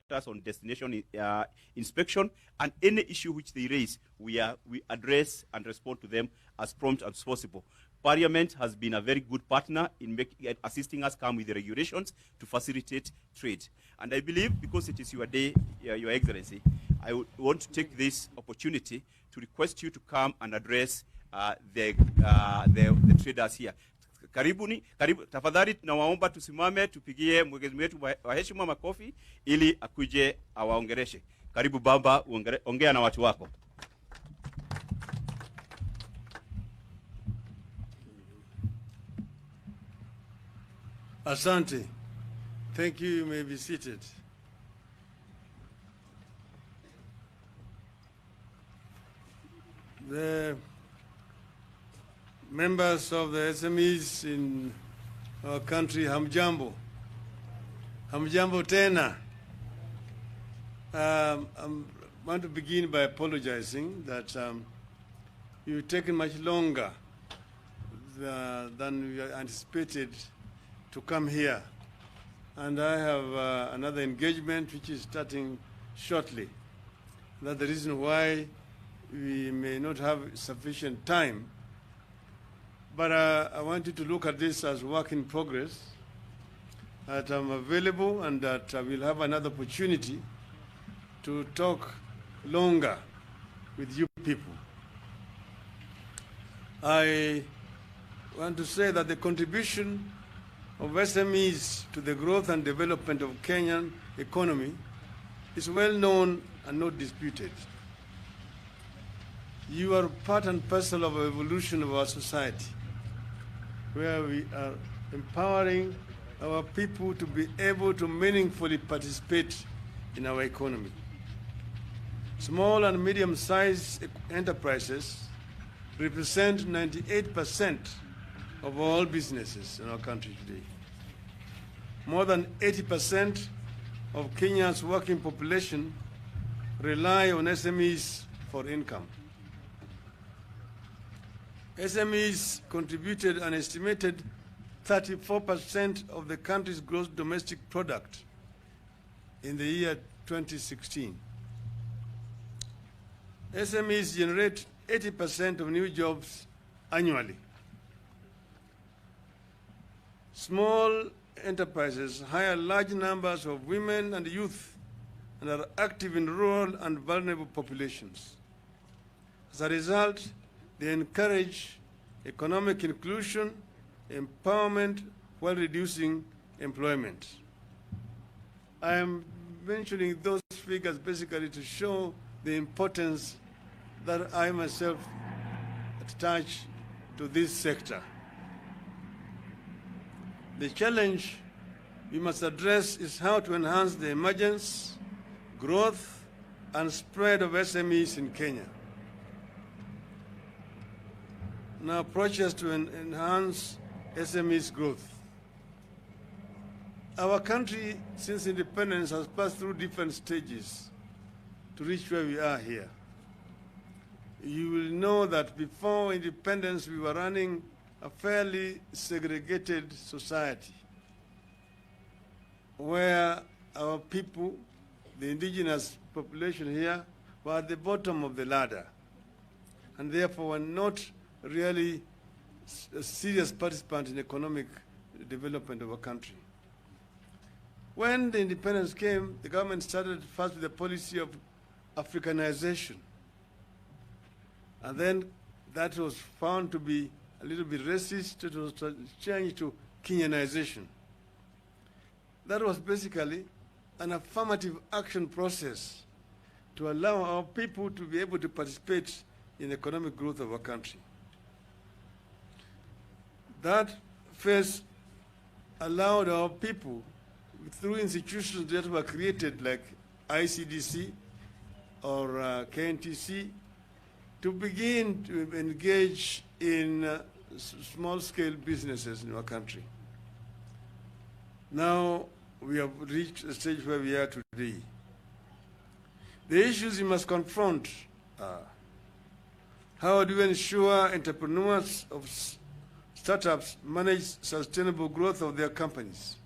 contractors on destination inspection, and any issue which they raise, we address and respond to them as prompt as possible. Parliament has been a very good partner in assisting us come with the regulations to facilitate trade. And I believe, because it is your day, Your Excellency, I want to take this opportunity to request you to come and address the traders here. Karibu, tafadhali tunawaomba tusimame tupigie mgeni wetu wa heshima makofi ili akuje awaongereshe. Karibu baba, ongea na watu wako. Asante. Thank you. You may be seated. The members of the SMEs in our country, hamjambo. Hamjambo tena. I want to begin by apologizing that you've taken much longer than we anticipated to come here. And I have another engagement which is starting shortly. That's the reason why we may not have sufficient time. But I want you to look at this as work in progress, that I'm available and that I will have another opportunity to talk longer with you people. I want to say that the contribution of SMEs to the growth and development of Kenyan economy is well known and not disputed. You are part and parcel of the evolution of our society, where we are empowering our people to be able to meaningfully participate in our economy. Small and medium-sized enterprises represent 98% of all businesses in our country today. More than 80% of Kenya's working population rely on SMEs for income. SMEs contributed an estimated 34% of the country's gross domestic product in the year 2016. SMEs generate 80% of new jobs annually. Small enterprises hire large numbers of women and youth and are active in rural and vulnerable populations. As a result, they encourage economic inclusion, empowerment, while reducing employment. I am mentioning those figures basically to show the importance that I myself attach to this sector. The challenge we must address is how to enhance the emergence, growth, and spread of SMEs in Kenya. Now, approaches to enhance SMEs growth. Our country, since independence, has passed through different stages to reach where we are here. You will know that before independence, we were running a fairly segregated society where our people, the indigenous population here, were at the bottom of the ladder and therefore were not really a serious participant in economic development of our country. When the independence came, the government started first with the policy of Africanization. And then that was found to be a little bit racist. It was changed to Kenyanization. That was basically an affirmative action process to allow our people to be able to participate in the economic growth of our country. That phase allowed our people, through institutions that were created like ICDC or KNTC, to begin to engage in small-scale businesses in our country. Now we have reached a stage where we are today. The issues we must confront are: how do we ensure entrepreneurs of startups manage sustainable growth of their companies?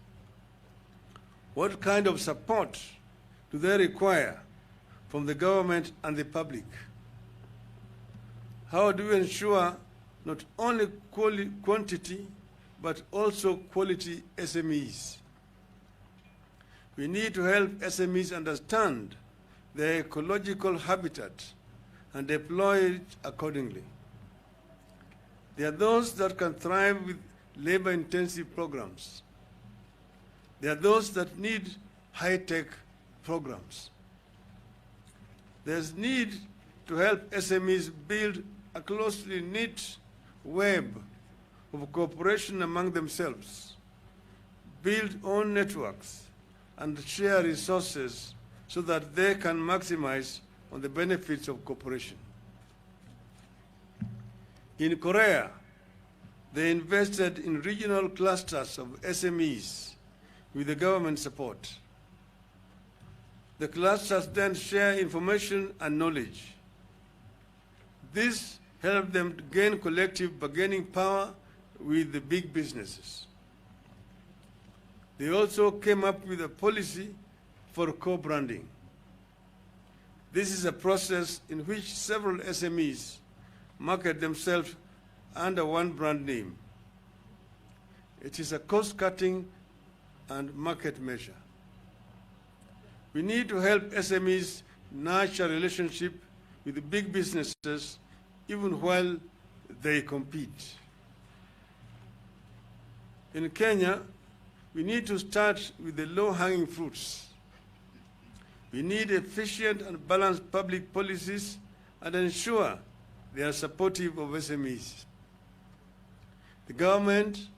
What kind of support do they require from the government and the public? How do we ensure not only quantity, but also quality SMEs? We need to help SMEs understand their ecological habitat and deploy it accordingly. There are those that can thrive with labor-intensive programs. There are those that need high-tech programs. There's need to help SMEs build a closely knit web of cooperation among themselves, build own networks, and share resources so that they can maximize on the benefits of cooperation. In Korea, they invested in regional clusters of SMEs with the government support. The clusters then share information and knowledge. This helped them to gain collective bargaining power with the big businesses. They also came up with a policy for co-branding. This is a process in which several SMEs market themselves under one brand name. It is a cost-cutting and market measure. We need to help SMEs nurture a relationship with the big businesses even while they compete. In Kenya, we need to start with the low-hanging fruits. We need efficient and balanced public policies and ensure they are supportive of SMEs. The government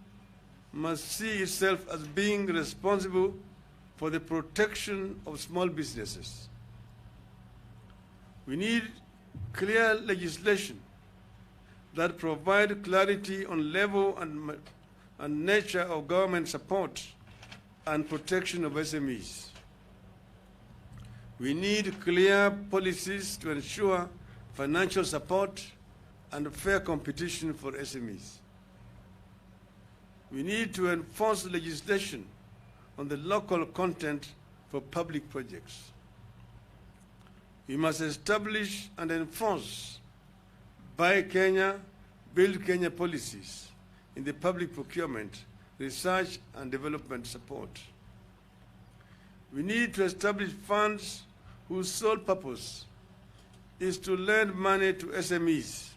must see itself as being responsible for the protection of small businesses. We need clear legislation that provide clarity on level and nature of government support and protection of SMEs. We need clear policies to ensure financial support and fair competition for SMEs. We need to enforce legislation on the local content for public projects. We must establish and enforce Buy Kenya, Build Kenya policies in the public procurement, research and development support. We need to establish funds whose sole purpose is to lend money to SMEs.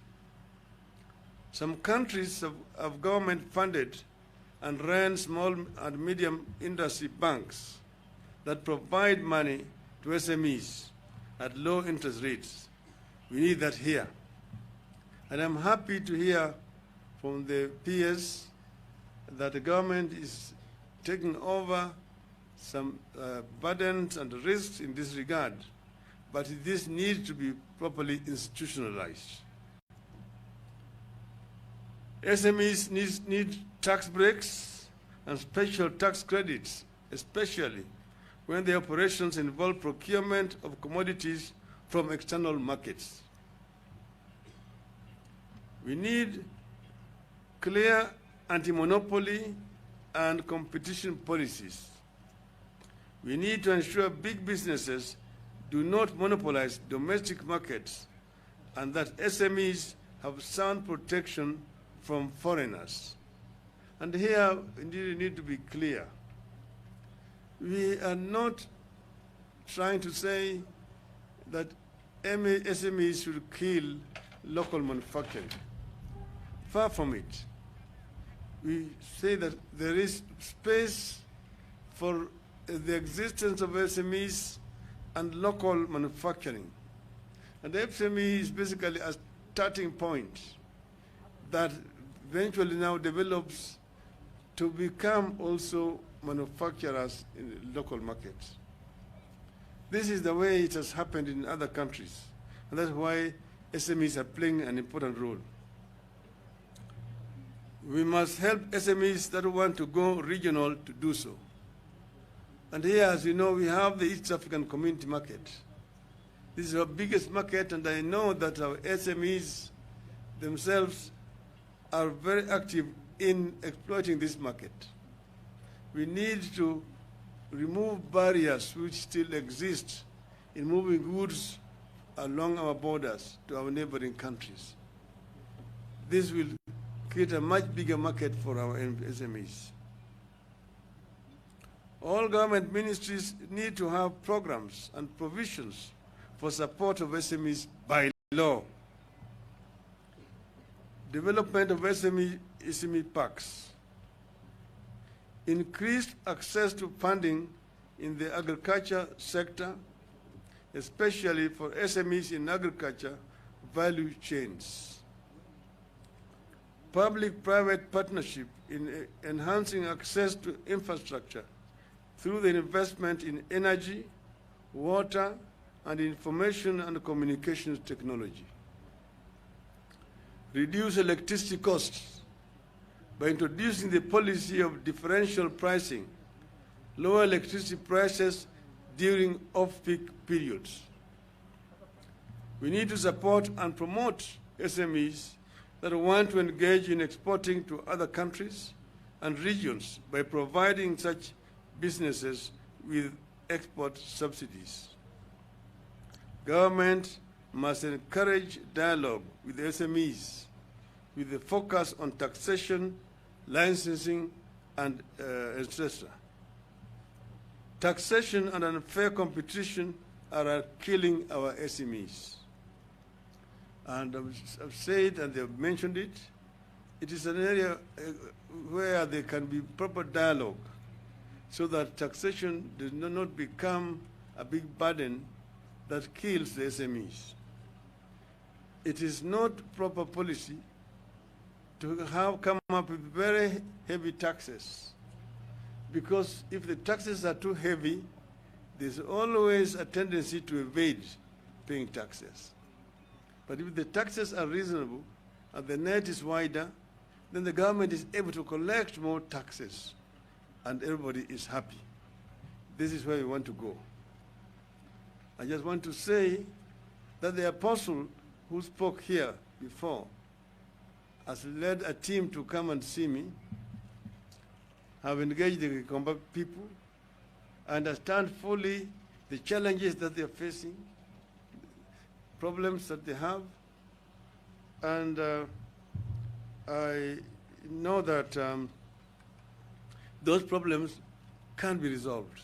Some countries have government-funded and run small and medium industry banks that provide money to SMEs at low interest rates. We need that here. And I'm happy to hear from the PS that the government is taking over some burdens and risks in this regard, but this needs to be properly institutionalized. SMEs need tax breaks and special tax credits, especially when the operations involve procurement of commodities from external markets. We need clear anti-monopoly and competition policies. We need to ensure big businesses do not monopolize domestic markets and that SMEs have sound protection from foreigners. And here, indeed, we need to be clear. We are not trying to say that SMEs should kill local manufacturing. Far from it. We say that there is space for the existence of SMEs and local manufacturing. And the SME is basically a starting point that eventually now develops to become also manufacturers in the local markets. This is the way it has happened in other countries, and that's why SMEs are playing an important role. We must help SMEs that want to go regional to do so. And here, as you know, we have the East African Community Market. This is our biggest market, and I know that our SMEs themselves are very active in exploiting this market. We need to remove barriers which still exist in moving goods along our borders to our neighboring countries. This will create a much bigger market for our SMEs. All government ministries need to have programs and provisions for support of SMEs by law. Development of SME parks. Increased access to funding in the agriculture sector, especially for SMEs in agriculture value chains. Public-private partnership in enhancing access to infrastructure through the investment in energy, water, and information and communications technology. Reduce electricity costs by introducing the policy of differential pricing, lower electricity prices during off-peak periods. We need to support and promote SMEs that want to engage in exporting to other countries and regions by providing such businesses with export subsidies. Government must encourage dialogue with SMEs with a focus on taxation, licensing, and etc. Taxation and unfair competition are killing our SMEs. And I've said, and they've mentioned it, it is an area where there can be proper dialogue so that taxation does not become a big burden that kills the SMEs. It is not proper policy to have come up with very heavy taxes, because if the taxes are too heavy, there's always a tendency to evade paying taxes. But if the taxes are reasonable and the net is wider, then the government is able to collect more taxes and everybody is happy. This is where we want to go. I just want to say that the apostle who spoke here before has led a team to come and see me, have engaged the combat people, understand fully the challenges that they are facing, problems that they have, and I know that those problems can be resolved.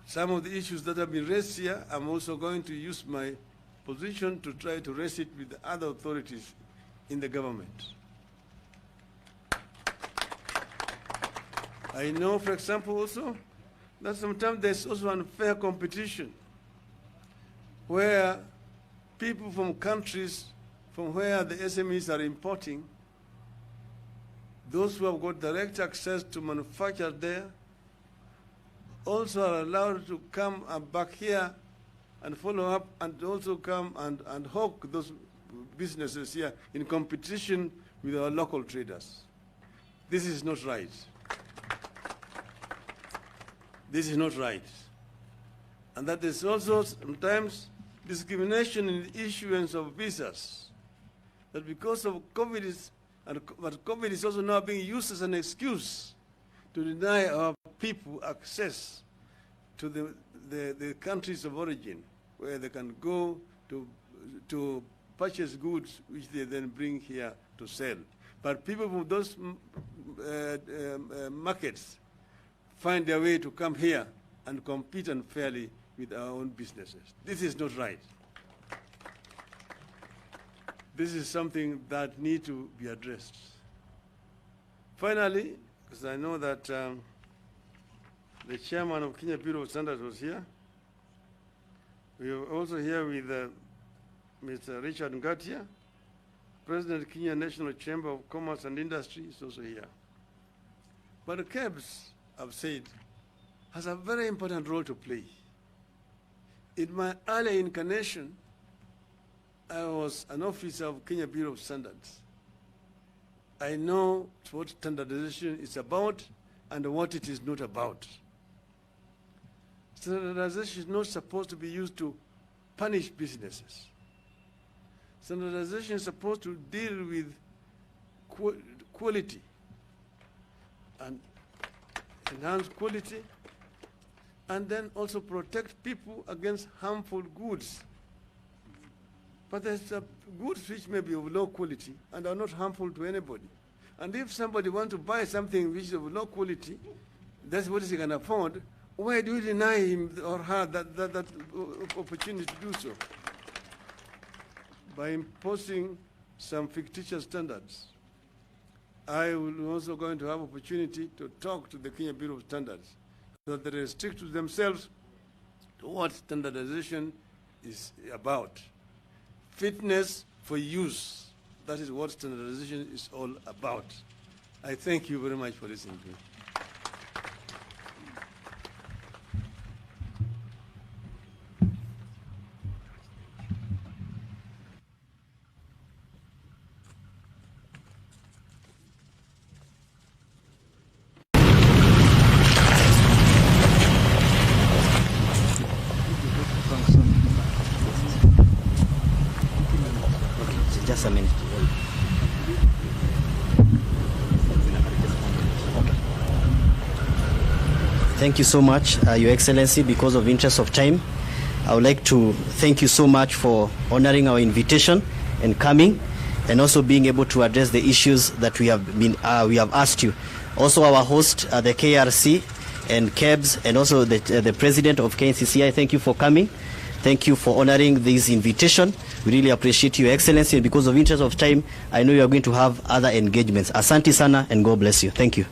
Some of the issues that have been raised here, I'm also going to use my position to try to raise it with the other authorities in the government. I know, for example, also, that sometimes there's also unfair competition where people from countries from where the SMEs are importing, those who have got direct access to manufacture there, also are allowed to come back here and follow up and also come and hawk those businesses here in competition with our local traders. This is not right. This is not right. And that is also sometimes discrimination in the issuance of visas. That because of COVID but COVID is also now being used as an excuse to deny our people access to the countries of origin, where they can go to purchase goods which they then bring here to sell. But people from those markets find their way to come here and compete unfairly with our own businesses. This is not right. This is something that needs to be addressed. Finally, because I know that the chairman of Kenya Bureau of Standards was here, we are also here with Mr. Richard Ngatia, President of Kenya National Chamber of Commerce and Industry is also here. But the KEBS, I've said, has a very important role to play. In my early incarnation, I was an officer of Kenya Bureau of Standards. I know what standardization is about and what it is not about. Standardization is not supposed to be used to punish businesses. Standardization is supposed to deal with quality. And enhance quality, and then also protect people against harmful goods. But there's goods which may be of low quality and are not harmful to anybody. And if somebody wants to buy something which is of low quality, that's what he can afford, why do you deny him or her that opportunity to do so? By imposing some fictitious standards. I will also going to have opportunity to talk to the Kenya Bureau of Standards so that they restrict to themselves to what standardization is about. Fitness for use. That is what standardization is all about. I thank you very much for listening to me. Just a minute. Thank you so much, Your Excellency. Because of interest of time, I would like to thank you so much for honoring our invitation and coming, and also being able to address the issues that we have asked you. Also, our host, the KRC and KEBS, and also the President of KNCCI, thank you for coming. Thank you for honoring this invitation. We really appreciate Your Excellency, and because of interest of time, I know you are going to have other engagements. Asante sana, and God bless you. Thank you.